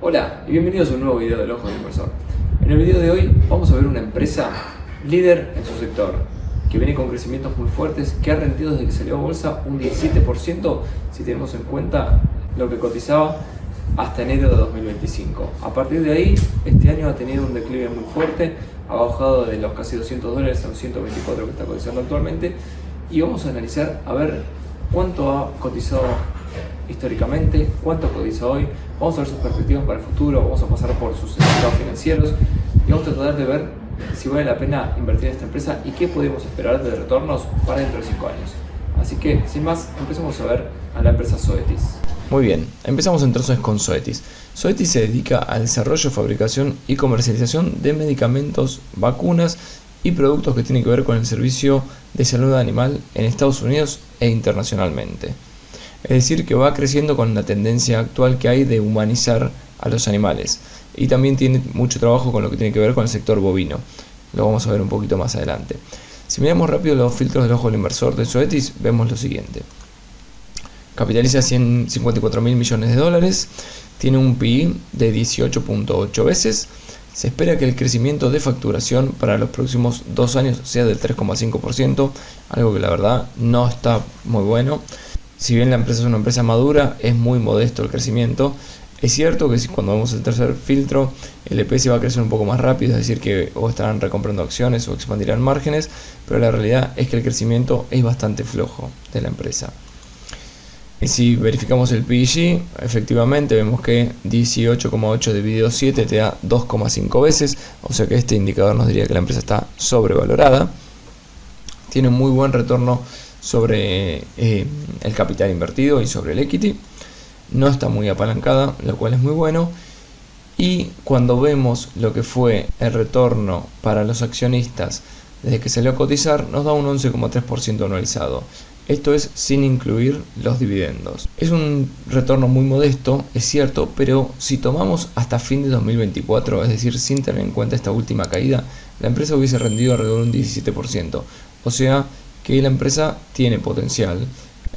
Hola y bienvenidos a un nuevo video del Ojo del Inversor. En el video de hoy vamos a ver una empresa líder en su sector, que viene con crecimientos muy fuertes, que ha rendido desde que salió a bolsa un 17% si tenemos en cuenta lo que cotizaba hasta enero de 2025. A partir de ahí, este año ha tenido un declive muy fuerte, ha bajado de los casi $200 a los 124 que está cotizando actualmente, y vamos a analizar a ver cuánto ha cotizado históricamente, cuánto cotiza hoy, vamos a ver sus perspectivas para el futuro, vamos a pasar por sus estados financieros y vamos a tratar de ver si vale la pena invertir en esta empresa y qué podemos esperar de retornos para dentro de 5 años. Así que, sin más, empecemos a ver a la empresa Zoetis. Muy bien, empezamos entonces con Zoetis. Zoetis se dedica al desarrollo, fabricación y comercialización de medicamentos, vacunas y productos que tienen que ver con el servicio de salud animal en Estados Unidos e internacionalmente. Es decir, que va creciendo con la tendencia actual que hay de humanizar a los animales. Y también tiene mucho trabajo con lo que tiene que ver con el sector bovino. Lo vamos a ver un poquito más adelante. Si miramos rápido los filtros del ojo del inversor de Zoetis, vemos lo siguiente. Capitaliza 154 mil millones de dólares, tiene un PI de 18.8 veces. Se espera que el crecimiento de facturación para los próximos 2 años sea del 3,5%, algo que la verdad no está muy bueno. Si bien la empresa es una empresa madura, es muy modesto el crecimiento. Es cierto que cuando vemos el tercer filtro, el EPS va a crecer un poco más rápido, es decir, que o estarán recomprando acciones o expandirán márgenes, pero la realidad es que el crecimiento es bastante flojo de la empresa. Y si verificamos el PEG, efectivamente vemos que 18,8 dividido 7 te da 2,5 veces, o sea que este indicador nos diría que la empresa está sobrevalorada. Tiene un muy buen retorno sobre el capital invertido y sobre el equity. No está muy apalancada, lo cual es muy bueno. Y cuando vemos lo que fue el retorno para los accionistas desde que salió a cotizar, nos da un 11,3% anualizado. Esto es sin incluir los dividendos. Es un retorno muy modesto, es cierto, pero si tomamos hasta fin de 2024, es decir, sin tener en cuenta esta última caída, la empresa hubiese rendido alrededor de un 17%. O sea que la empresa tiene potencial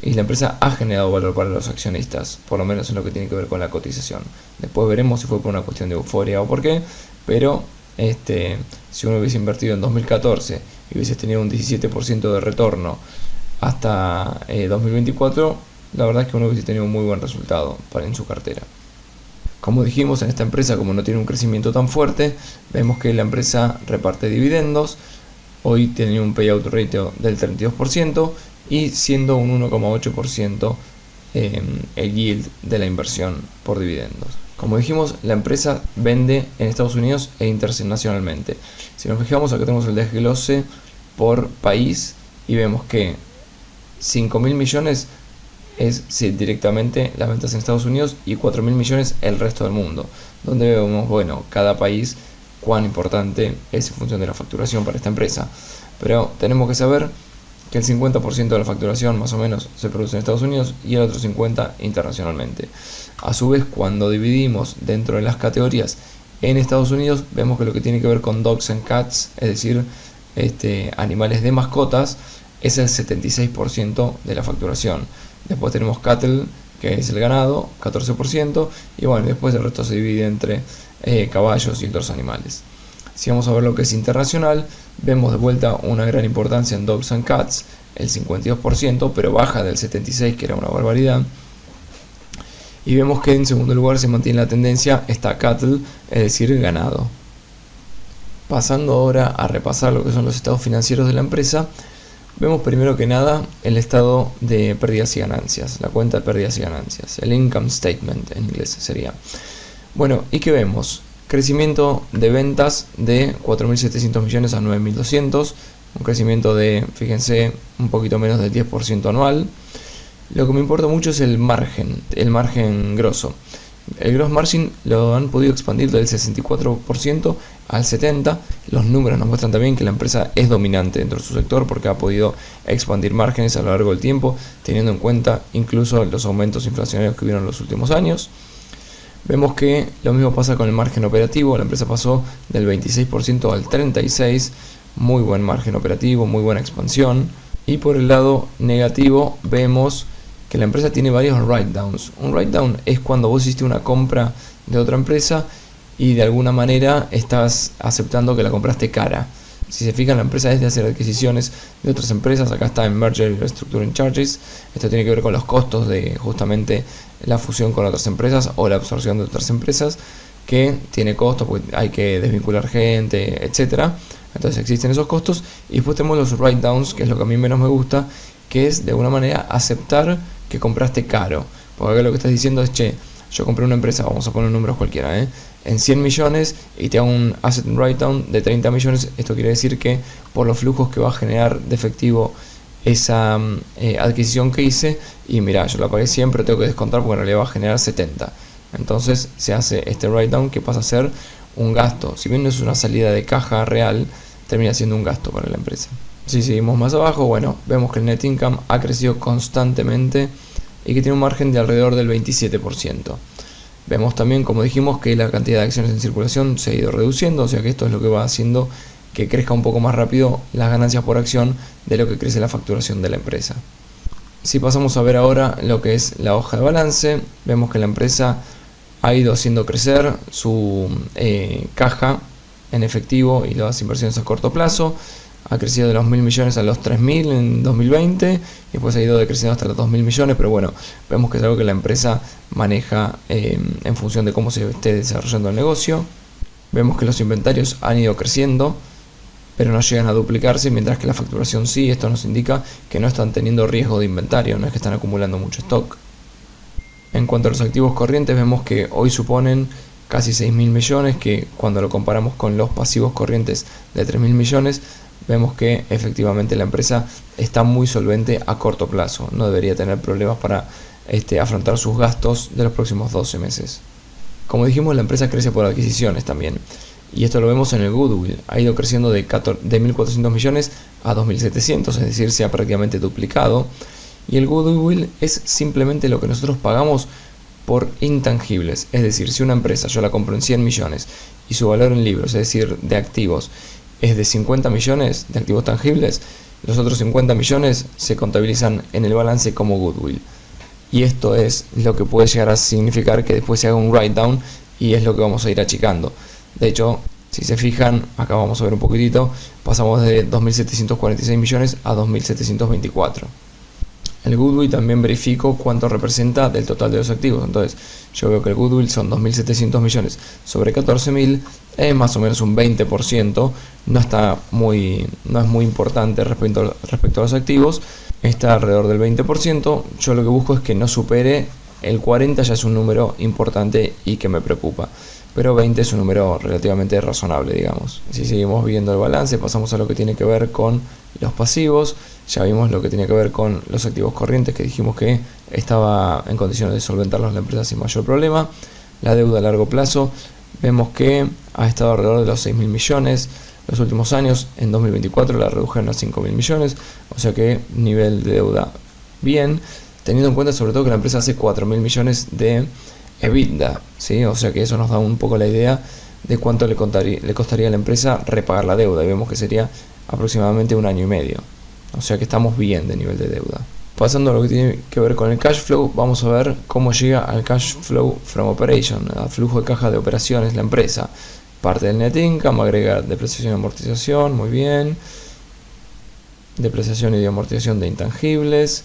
y la empresa ha generado valor para los accionistas, por lo menos en lo que tiene que ver con la cotización. Después veremos si fue por una cuestión de euforia o por qué, pero si uno hubiese invertido en 2014 y hubiese tenido un 17% de retorno hasta 2024, la verdad es que uno hubiese tenido un muy buen resultado en su cartera. Como dijimos, en esta empresa, como no tiene un crecimiento tan fuerte, vemos que la empresa reparte dividendos. Hoy tiene un payout ratio del 32% y siendo un 1,8% el yield de la inversión por dividendos. Como dijimos, la empresa vende en Estados Unidos e internacionalmente. Si nos fijamos, acá tenemos el desglose por país y vemos que 5.000 millones es directamente las ventas en Estados Unidos y 4.000 millones el resto del mundo, donde vemos, bueno, cada país cuán importante es en función de la facturación para esta empresa. Pero tenemos que saber que el 50% de la facturación más o menos se produce en Estados Unidos y el otro 50% internacionalmente. A su vez, cuando dividimos dentro de las categorías en Estados Unidos, vemos que lo que tiene que ver con dogs and cats, es decir, animales de mascotas, es el 76% de la facturación. Después tenemos cattle, que es el ganado, 14%, y bueno, después el resto se divide entre caballos y otros animales. Si vamos a ver lo que es internacional, vemos de vuelta una gran importancia en dogs and cats, el 52%, pero baja del 76%, que era una barbaridad. Y vemos que en segundo lugar se mantiene la tendencia, está cattle, es decir, ganado. Pasando ahora a repasar lo que son los estados financieros de la empresa, vemos primero que nada el estado de pérdidas y ganancias, la cuenta de pérdidas y ganancias, el income statement en inglés sería. Bueno, ¿y qué vemos? Crecimiento de ventas de 4.700 millones a 9.200, un crecimiento de, fíjense, un poquito menos del 10% anual. Lo que me importa mucho es el margen grosso. El gross margin lo han podido expandir del 64% al 70%. Los números nos muestran también que la empresa es dominante dentro de su sector porque ha podido expandir márgenes a lo largo del tiempo, teniendo en cuenta incluso los aumentos inflacionarios que hubieron en los últimos años. Vemos que lo mismo pasa con el margen operativo. La empresa pasó del 26% al 36%, muy buen margen operativo, muy buena expansión. Y por el lado negativo vemos que que la empresa tiene varios write-downs. Un write-down es cuando vos hiciste una compra de otra empresa y de alguna manera estás aceptando que la compraste cara. Si se fijan, la empresa es de hacer adquisiciones de otras empresas. Acá está en Merger y Restructuring Charges. Esto tiene que ver con los costos de justamente la fusión con otras empresas o la absorción de otras empresas, que tiene costos porque hay que desvincular gente, etcétera. Entonces existen esos costos. Y después tenemos los write-downs, que es lo que a mí menos me gusta, que es de alguna manera aceptar que compraste caro. Porque acá lo que estás diciendo es, che, yo compré una empresa, vamos a poner números cualquiera, en 100 millones y te hago un asset write-down de 30 millones. Esto quiere decir que por los flujos que va a generar de efectivo esa adquisición que hice, y mira, yo la pagué 100 pero tengo que descontar porque en realidad va a generar 70. Entonces se hace este write-down que pasa a ser un gasto. Si bien no es una salida de caja real, termina siendo un gasto para la empresa. Si seguimos más abajo, bueno, vemos que el net income ha crecido constantemente y que tiene un margen de alrededor del 27%. Vemos también, como dijimos, que la cantidad de acciones en circulación se ha ido reduciendo, o sea que esto es lo que va haciendo que crezca un poco más rápido las ganancias por acción de lo que crece la facturación de la empresa. Si pasamos a ver ahora lo que es la hoja de balance, vemos que la empresa ha ido haciendo crecer su caja en efectivo y las inversiones a corto plazo. Ha crecido de los 1.000 millones a los 3.000 en 2020 y después ha ido decreciendo hasta los 2.000 millones, pero bueno, vemos que es algo que la empresa maneja en función de cómo se esté desarrollando el negocio. Vemos que los inventarios han ido creciendo, pero no llegan a duplicarse, mientras que la facturación sí. Esto nos indica que no están teniendo riesgo de inventario, no es que están acumulando mucho stock. En cuanto a los activos corrientes, vemos que hoy suponen casi 6.000 millones, que cuando lo comparamos con los pasivos corrientes de 3.000 millones, vemos que efectivamente la empresa está muy solvente a corto plazo. No debería tener problemas para afrontar sus gastos de los próximos 12 meses. Como dijimos, la empresa crece por adquisiciones también. Y esto lo vemos en el goodwill. Ha ido creciendo de 1.400 millones a 2.700, es decir, se ha prácticamente duplicado. Y el goodwill es simplemente lo que nosotros pagamos por intangibles. Es decir, si una empresa yo la compro en 100 millones y su valor en libros, es decir, de activos, es de 50 millones de activos tangibles, los otros 50 millones se contabilizan en el balance como goodwill. Y esto es lo que puede llegar a significar que después se haga un write down, y es lo que vamos a ir achicando. De hecho, si se fijan, acá vamos a ver un poquitito, pasamos de 2.746 millones a 2.724. El goodwill también verifico cuánto representa del total de los activos. Entonces yo veo que el goodwill son 2.700 millones sobre 14.000, es más o menos un 20%. No es muy importante respecto a los activos, está alrededor del 20%. Yo lo que busco es que no supere el 40, ya es un número importante y que me preocupa, pero 20 es un número relativamente razonable, digamos. Si seguimos viendo el balance, pasamos a lo que tiene que ver con los pasivos. Ya vimos lo que tiene que ver con los activos corrientes, que dijimos que estaba en condiciones de solventarlos la empresa sin mayor problema. La deuda a largo plazo, vemos que ha estado alrededor de los 6.000 millones los últimos años. En 2024 la redujeron a 5.000 millones, o sea que nivel de deuda bien, teniendo en cuenta sobre todo que la empresa hace 4.000 millones de EBITDA, ¿sí? O sea que eso nos da un poco la idea de cuánto le costaría a la empresa repagar la deuda, y vemos que sería aproximadamente 1 año y medio. O sea que estamos bien de nivel de deuda. Pasando a lo que tiene que ver con el cash flow, vamos a ver cómo llega al cash flow from operation, al flujo de caja de operaciones la empresa. Parte del net income, agrega depreciación y amortización, muy bien. Depreciación y amortización de intangibles.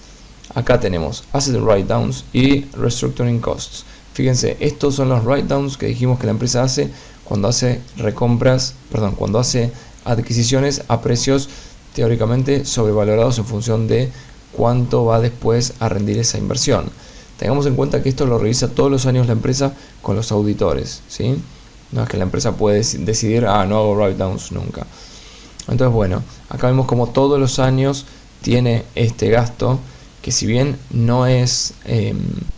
Acá tenemos asset write-downs y restructuring costs. Fíjense, estos son los write-downs que dijimos que la empresa hace cuando hace cuando hace adquisiciones a precios teóricamente sobrevalorados en función de cuánto va después a rendir esa inversión. Tengamos en cuenta que esto lo revisa todos los años la empresa con los auditores, ¿sí? No es que la empresa puede decidir, no hago write-downs nunca. Entonces, bueno, acá vemos como todos los años tiene este gasto, que si bien no es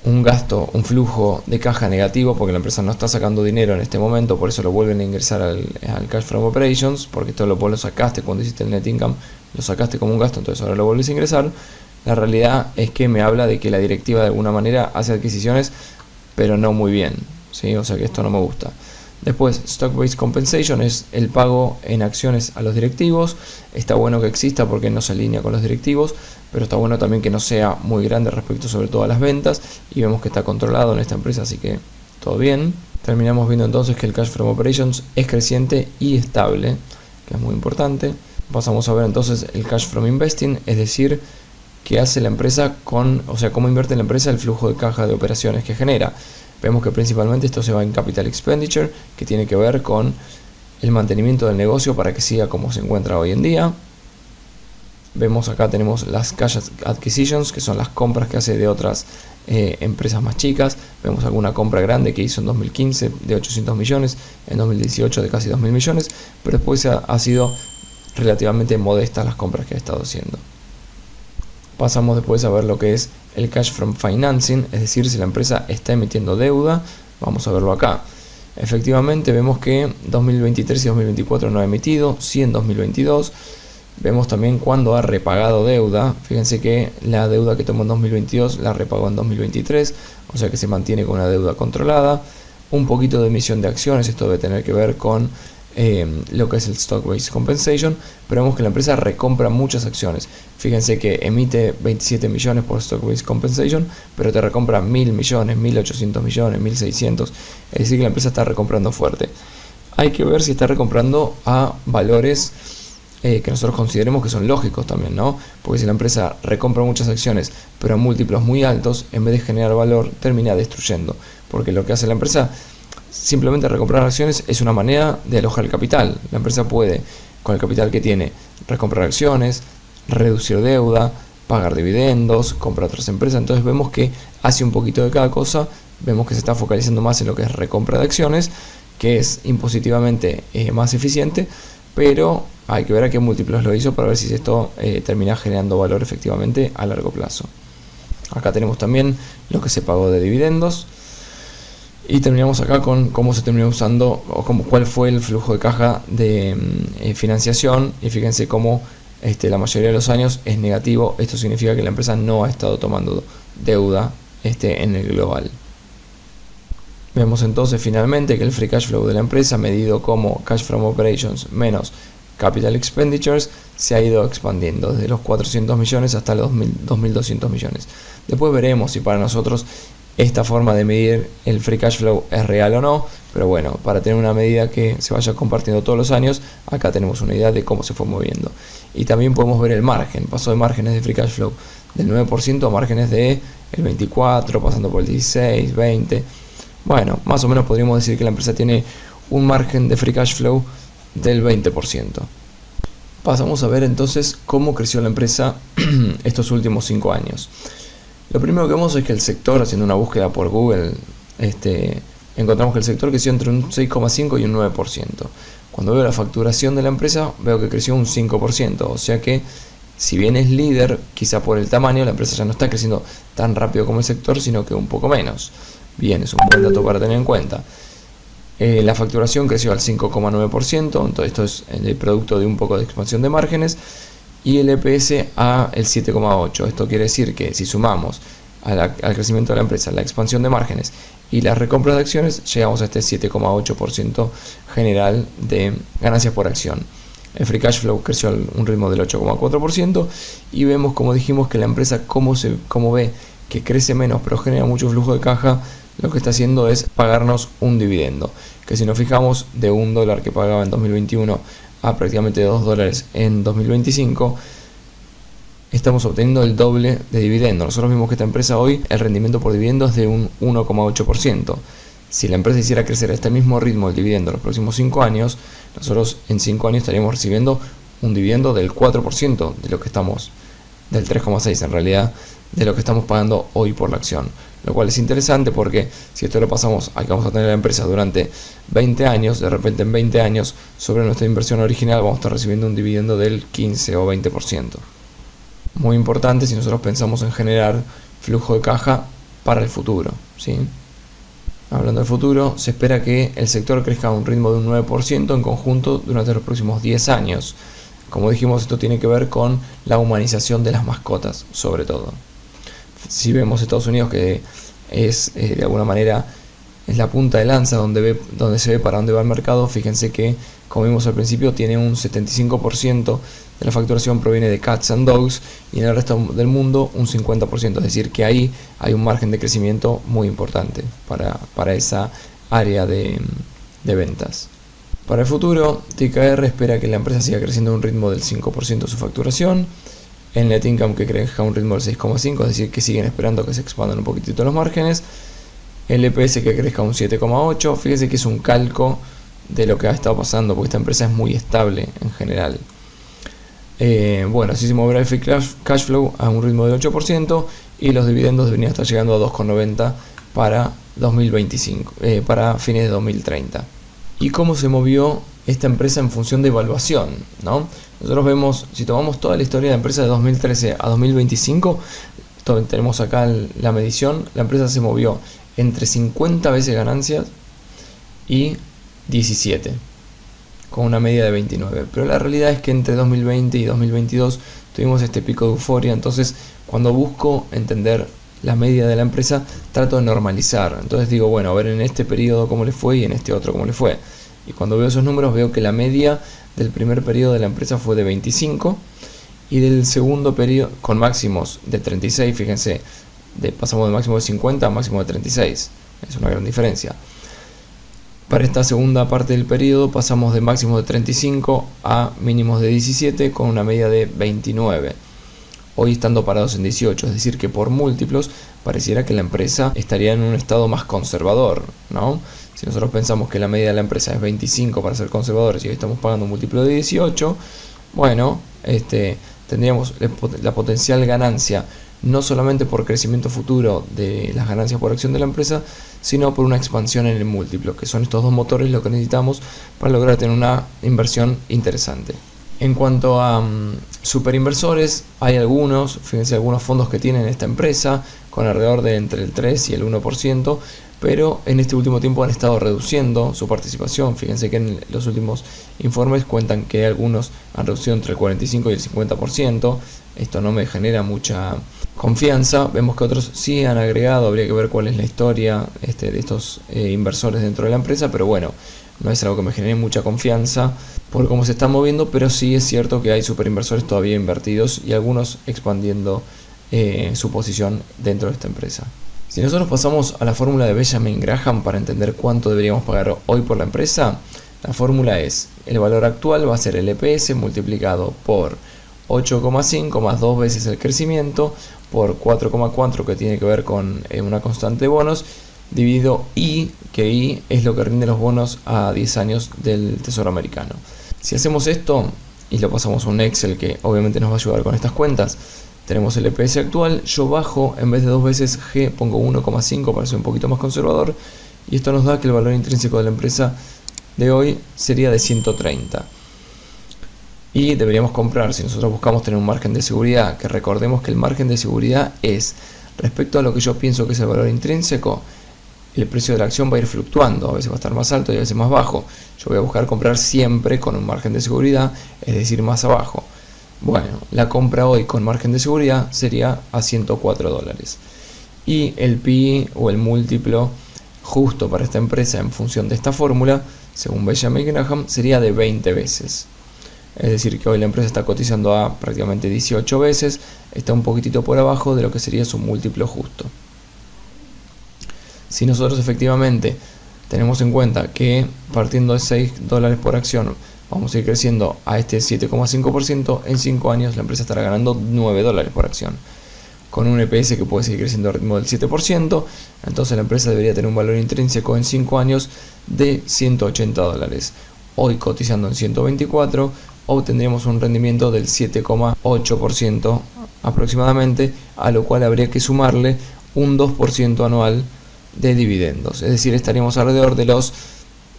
un flujo de caja negativo, porque la empresa no está sacando dinero en este momento, por eso lo vuelven a ingresar al cash from operations, porque esto vos lo sacaste cuando hiciste el net income, lo sacaste como un gasto, entonces ahora lo vuelves a ingresar. La realidad es que me habla de que la directiva de alguna manera hace adquisiciones, pero no muy bien, ¿sí? O sea que esto no me gusta. Después, Stock-Based Compensation es el pago en acciones a los directivos. Está bueno que exista porque no se alinea con los directivos, pero está bueno también que no sea muy grande respecto sobre todo a las ventas, y vemos que está controlado en esta empresa, así que todo bien. Terminamos viendo entonces que el Cash From Operations es creciente y estable, que es muy importante. Pasamos a ver entonces el Cash From Investing, es decir, qué hace la empresa cómo invierte la empresa el flujo de caja de operaciones que genera. Vemos que principalmente esto se va en Capital Expenditure, que tiene que ver con el mantenimiento del negocio para que siga como se encuentra hoy en día. Vemos acá tenemos las Cash Acquisitions, que son las compras que hace de otras empresas más chicas. Vemos alguna compra grande que hizo en 2015 de 800 millones, en 2018 de casi 2.000 millones, pero después ha sido relativamente modestas las compras que ha estado haciendo. Pasamos después a ver lo que es el Cash From Financing, es decir, si la empresa está emitiendo deuda. Vamos a verlo acá. Efectivamente vemos que 2023 y 2024 no ha emitido, sí en 2022. Vemos también cuando ha repagado deuda. Fíjense que la deuda que tomó en 2022 la repagó en 2023, o sea que se mantiene con una deuda controlada. Un poquito de emisión de acciones, esto debe tener que ver con lo que es el Stock-Based Compensation, pero vemos que la empresa recompra muchas acciones. Fíjense que emite 27 millones por Stock-Based Compensation, pero te recompra 1.000 millones, 1.800 millones, 1.600, es decir que la empresa está recomprando fuerte. Hay que ver si está recomprando a valores que nosotros consideremos que son lógicos también, ¿no? Porque si la empresa recompra muchas acciones, pero a múltiplos muy altos, en vez de generar valor, termina destruyendo, porque lo que hace la empresa simplemente recomprar acciones es una manera de alojar el capital. La empresa puede, con el capital que tiene, recomprar acciones, reducir deuda, pagar dividendos, comprar otras empresas. Entonces vemos que hace un poquito de cada cosa. Vemos que se está focalizando más en lo que es recompra de acciones, que es impositivamente más eficiente, pero hay que ver a qué múltiplos lo hizo para ver si esto termina generando valor efectivamente a largo plazo. Acá tenemos también lo que se pagó de dividendos. Y terminamos acá con cómo se terminó usando o cuál fue el flujo de caja de financiación. Y fíjense cómo la mayoría de los años es negativo. Esto significa que la empresa no ha estado tomando deuda en el global. Vemos entonces finalmente que el Free Cash Flow de la empresa, medido como Cash From Operations menos Capital Expenditures, se ha ido expandiendo desde los 400 millones hasta los 2.200 millones. Después veremos si para nosotros esta forma de medir el Free Cash Flow es real o no, pero bueno, para tener una medida que se vaya compartiendo todos los años, acá tenemos una idea de cómo se fue moviendo. Y también podemos ver el margen, pasó de márgenes de Free Cash Flow del 9% a márgenes del 24%, pasando por el 16%, 20%. Bueno, más o menos podríamos decir que la empresa tiene un margen de Free Cash Flow del 20%. Pasamos a ver entonces cómo creció la empresa estos últimos 5 años. Lo primero que vemos es que el sector, haciendo una búsqueda por Google, encontramos que el sector creció entre un 6,5 y un 9%. Cuando veo la facturación de la empresa, veo que creció un 5%. O sea que, si bien es líder, quizá por el tamaño, la empresa ya no está creciendo tan rápido como el sector, sino que un poco menos. Bien, es un buen dato para tener en cuenta. La facturación creció al 5,9%, entonces esto es el producto de un poco de expansión de márgenes. Y el EPS a el 7,8. Esto quiere decir que si sumamos al crecimiento de la empresa, la expansión de márgenes y las recompras de acciones, llegamos a este 7,8% general de ganancias por acción. El Free Cash Flow creció a un ritmo del 8,4% y vemos, como dijimos, que la empresa, como ve que crece menos pero genera mucho flujo de caja, lo que está haciendo es pagarnos un dividendo, que si nos fijamos de $1 que pagaba en 2021 a prácticamente $2 en 2025, estamos obteniendo el doble de dividendo. Nosotros vimos que esta empresa hoy, el rendimiento por dividendo es de un 1,8%. Si la empresa hiciera crecer a este mismo ritmo el dividendo en los próximos 5 años, nosotros en 5 años estaríamos recibiendo un dividendo del 4% de lo que estamos, del 3,6% en realidad, de lo que estamos pagando hoy por la acción. Lo cual es interesante porque si esto lo pasamos a que vamos a tener la empresa durante 20 años, de repente en 20 años sobre nuestra inversión original vamos a estar recibiendo un dividendo del 15 o 20%. Muy importante si nosotros pensamos en generar flujo de caja para el futuro, ¿sí? Hablando del futuro, se espera que el sector crezca a un ritmo de un 9% en conjunto durante los próximos 10 años. Como dijimos, esto tiene que ver con la humanización de las mascotas, sobre todo. Si vemos Estados Unidos, que es de alguna manera es la punta de lanza donde se ve para dónde va el mercado. Fíjense que, como vimos al principio, tiene un 75% de la facturación proviene de cats and dogs y en el resto del mundo un 50%, es decir que ahí hay un margen de crecimiento muy importante para esa área de ventas. Para el futuro, TKR espera que la empresa siga creciendo a un ritmo del 5% de su facturación, el net income que crezca a un ritmo del 6,5%, es decir que siguen esperando que se expandan un poquitito los márgenes, el EPS que crezca a un 7,8%, fíjense que es un calco de lo que ha estado pasando porque esta empresa es muy estable en general. Así se moverá el free cash flow a un ritmo del 8% y los dividendos deberían estar llegando a 2,90 para 2025, para fines de 2030. ¿Y cómo se movió esta empresa en función de evaluación, ¿no? Nosotros vemos, si tomamos toda la historia de la empresa de 2013 a 2025, tenemos acá la medición, la empresa se movió entre 50 veces ganancias y 17, con una media de 29. Pero la realidad es que entre 2020 y 2022 tuvimos este pico de euforia. Entonces, cuando busco entender la media de la empresa, trato de normalizar. Entonces digo, bueno, a ver en este periodo cómo le fue y en este otro cómo le fue. Y cuando veo esos números veo que la media del primer periodo de la empresa fue de 25 y del segundo periodo, con máximos de 36, fíjense, pasamos de máximo de 50 a máximo de 36. Es una gran diferencia. Para esta segunda parte del periodo pasamos de máximos de 35 a mínimos de 17 con una media de 29. Hoy estando parados en 18, es decir que por múltiplos pareciera que la empresa estaría en un estado más conservador, ¿no? Si nosotros pensamos que la media de la empresa es 25 para ser conservadores y hoy estamos pagando un múltiplo de 18, bueno, tendríamos la potencial ganancia no solamente por crecimiento futuro de las ganancias por acción de la empresa, sino por una expansión en el múltiplo, que son estos dos motores lo que necesitamos para lograr tener una inversión interesante. En cuanto a superinversores, hay algunos, fíjense, algunos fondos que tienen esta empresa con alrededor de entre el 3 y el 1%, pero en este último tiempo han estado reduciendo su participación. Fíjense que en los últimos informes cuentan que algunos han reducido entre el 45 y el 50%. Esto no me genera mucha confianza. Vemos que otros sí han agregado, habría que ver cuál es la historia de estos inversores dentro de la empresa, pero bueno, no es algo que me genere mucha confianza por cómo se está moviendo, pero sí es cierto que hay superinversores todavía invertidos y algunos expandiendo su posición dentro de esta empresa. Si nosotros pasamos a la fórmula de Benjamin Graham para entender cuánto deberíamos pagar hoy por la empresa, la fórmula es: el valor actual va a ser el EPS multiplicado por 8,5 más 2 veces el crecimiento por 4,4 que tiene que ver con una constante de bonos, dividido I, que I es lo que rinde los bonos a 10 años del Tesoro americano. Si hacemos esto y lo pasamos a un Excel que obviamente nos va a ayudar con estas cuentas, tenemos el EPS actual, yo bajo, en vez de 2 veces G pongo 1,5 para ser un poquito más conservador, y esto nos da que el valor intrínseco de la empresa de hoy sería de 130. Y deberíamos comprar, si nosotros buscamos tener un margen de seguridad, que recordemos que el margen de seguridad es respecto a lo que yo pienso que es el valor intrínseco, el precio de la acción va a ir fluctuando, a veces va a estar más alto y a veces más bajo. Yo voy a buscar comprar siempre con un margen de seguridad, es decir, más abajo. Bueno, la compra hoy con margen de seguridad sería a $104. Y el PI o el múltiplo justo para esta empresa en función de esta fórmula, según Benjamin Graham, sería de 20 veces. Es decir, que hoy la empresa está cotizando a prácticamente 18 veces, está un poquitito por abajo de lo que sería su múltiplo justo. Si nosotros efectivamente tenemos en cuenta que partiendo de $6 por acción vamos a ir creciendo a este 7,5%, en 5 años la empresa estará ganando $9 por acción. Con un EPS que puede seguir creciendo al ritmo del 7%, entonces la empresa debería tener un valor intrínseco en 5 años de $180. Hoy cotizando en 124, obtendríamos un rendimiento del 7,8% aproximadamente, a lo cual habría que sumarle un 2% anual de dividendos, es decir, estaríamos alrededor de los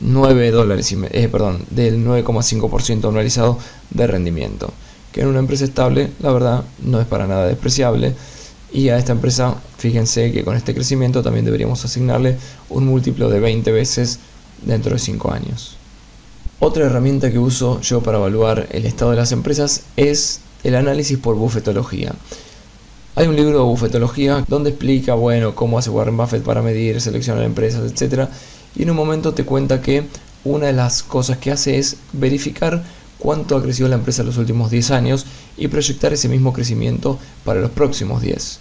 $9, del 9,5% anualizado de rendimiento, que en una empresa estable, la verdad, no es para nada despreciable. Y a esta empresa, fíjense que con este crecimiento también deberíamos asignarle un múltiplo de 20 veces dentro de 5 años. Otra herramienta que uso yo para evaluar el estado de las empresas es el análisis por bufetología. Hay un libro de bufetología donde explica, bueno, cómo hace Warren Buffett para medir, seleccionar empresas, etc. Y en un momento te cuenta que una de las cosas que hace es verificar cuánto ha crecido la empresa en los últimos 10 años y proyectar ese mismo crecimiento para los próximos 10.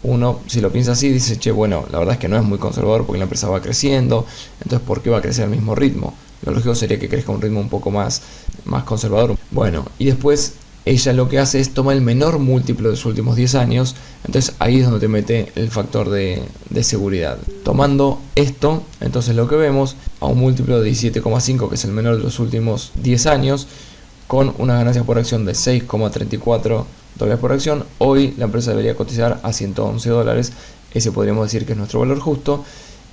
Uno, si lo piensa así, dice, che, bueno, la verdad es que no es muy conservador porque la empresa va creciendo, entonces ¿por qué va a crecer al mismo ritmo? Lo lógico sería que crezca a un ritmo un poco más conservador. Bueno, y después ella lo que hace es tomar el menor múltiplo de sus últimos 10 años, entonces ahí es donde te mete el factor de seguridad. Tomando esto, entonces lo que vemos, a un múltiplo de 17,5, que es el menor de los últimos 10 años, con una ganancia por acción de 6,34 dólares por acción, hoy la empresa debería cotizar a 111 dólares, ese podríamos decir que es nuestro valor justo,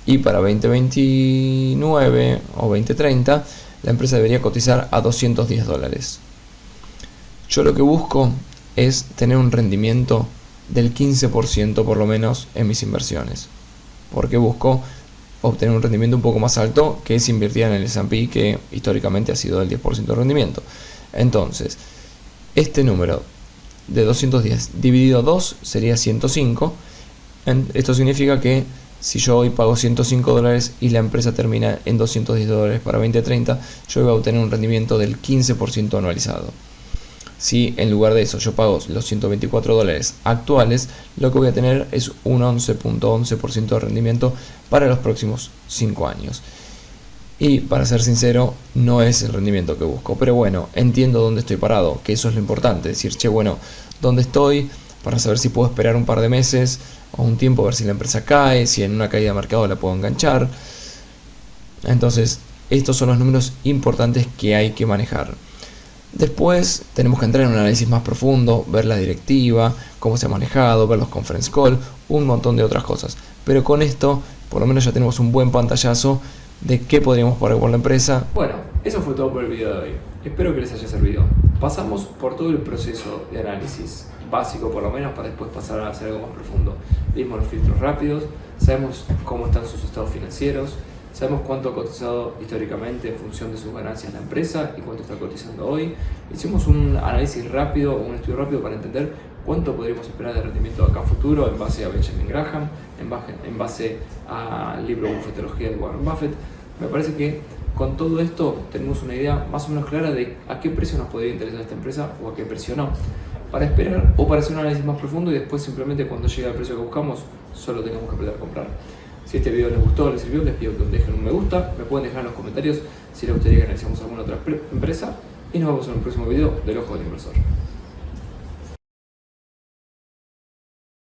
y para 2029 o 2030 la empresa debería cotizar a 210 dólares. Yo lo que busco es tener un rendimiento del 15% por lo menos en mis inversiones, porque busco obtener un rendimiento un poco más alto que si invertía en el S&P, que históricamente ha sido del 10% de rendimiento. Entonces, este número de 210 dividido 2 sería 105. Esto significa que si yo hoy pago 105 dólares y la empresa termina en 210 dólares para 2030, yo voy a obtener un rendimiento del 15% anualizado. Si en lugar de eso yo pago los 124 dólares actuales, lo que voy a tener es un 11.11% de rendimiento para los próximos 5 años. Y para ser sincero, no es el rendimiento que busco, pero bueno, entiendo dónde estoy parado, que eso es lo importante, decir, che, bueno, ¿dónde estoy? Para saber si puedo esperar un par de meses o un tiempo a ver si la empresa cae, si en una caída de mercado la puedo enganchar. Entonces, estos son los números importantes que hay que manejar. Después tenemos que entrar en un análisis más profundo, ver la directiva, cómo se ha manejado, ver los conference call, un montón de otras cosas. Pero con esto, por lo menos ya tenemos un buen pantallazo de qué podríamos pagar por la empresa. Bueno, eso fue todo por el video de hoy. Espero que les haya servido. Pasamos por todo el proceso de análisis básico, por lo menos, para después pasar a hacer algo más profundo. Vimos los filtros rápidos, sabemos cómo están sus estados financieros, sabemos cuánto ha cotizado históricamente en función de sus ganancias la empresa y cuánto está cotizando hoy. Hicimos un análisis rápido, un estudio rápido para entender cuánto podríamos esperar de rendimiento acá a futuro en base a Benjamin Graham, en base al libro Bufetología de Warren Buffett. Me parece que con todo esto tenemos una idea más o menos clara de a qué precio nos podría interesar esta empresa o a qué precio no, para esperar o para hacer un análisis más profundo y después simplemente cuando llegue al precio que buscamos solo tengamos que apretar a comprar. Si este video les gustó o les sirvió, les pido que dejen un me gusta, me pueden dejar en los comentarios si les gustaría que analicemos alguna otra empresa y nos vemos en un próximo video del Ojo del Inversor.